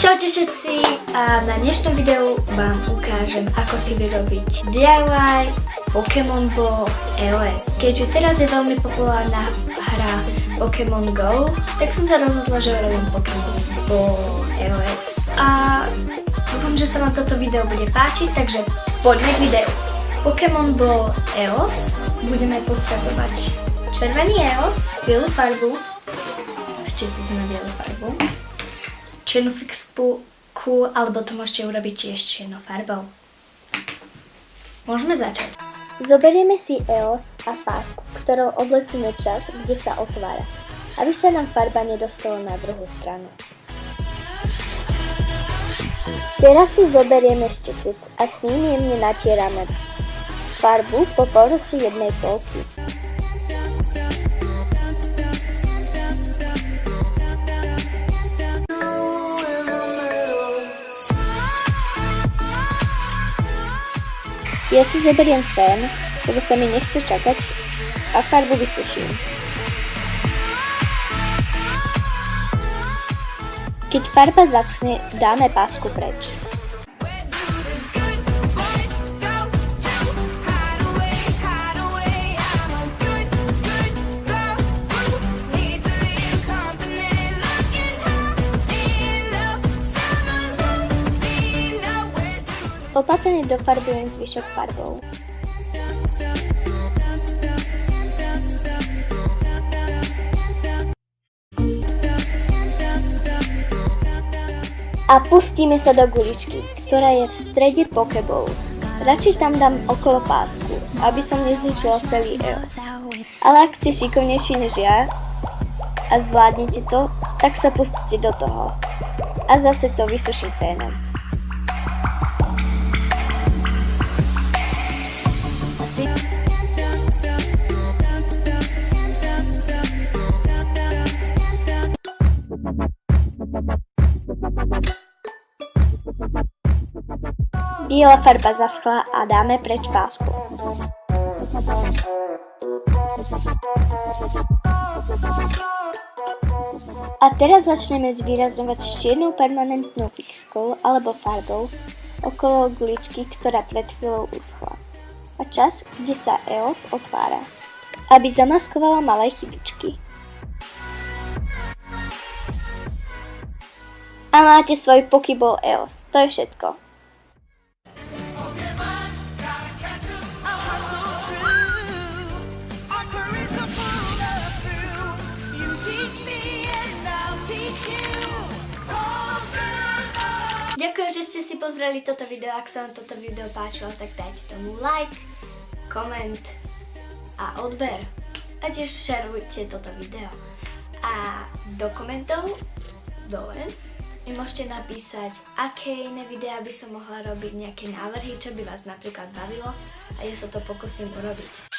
Čaute všetci a na dnešnom videu vám ukážem, ako si vyrobiť DIY Pokémon Ball EOS. Keďže teraz je veľmi populárna hra Pokémon Go, tak som sa rozhodla, že urobím Pokémon Ball EOS. A dúfam, že sa vám toto video bude páčiť, takže poďme k videu. Pokémon Ball EOS budeme potrebovať červený EOS, bielu farbu, ešte na bielu farbu, čiernu fixku, alebo to môžete urobiť tiež čiernou farbou. Môžeme začať. Zoberieme si EOS a pásku, ktorou oblepíme čas, kde sa otvára, aby sa nám farba nedostala na druhú stranu. Teraz si zoberieme šteklic a s ním jemne natierame farbu po povrchu jednej polky. Ja si zoberiem fén, lebo sa mi nechce čakať a farbu vysuším. Keď farba zaschne, dáme pásku preč. Opatrne dofarbujem zvyšok farbou. A pustíme sa do guličky, ktorá je v strede Pokéballu. Radšej tam dám okolo pásku, aby som nezničila celý EOS. Ale ak ste šikovnejší než ja a zvládnete to, tak sa pustíte do toho. A zase to vysuším fénom. Biela farba zaschla a dáme preč pásku. A teraz začneme zvýrazňovať s čiernou permanentnou fixkou alebo farbou okolo guličky, ktorá pred chvíľou uschla. A čas, kde sa EOS otvára, aby zamaskovala malé chybičky. A máte svoj Pokéball EOS, to je všetko. Ďakujem, že ste si pozreli toto video. Ak sa vám toto video páčilo, tak dajte tomu like, koment a odber. A tiež šerujte toto video. A do komentov dole mi môžete napísať, aké iné videá by som mohla robiť, nejaké návrhy, čo by vás napríklad bavilo a ja sa to pokúsim urobiť.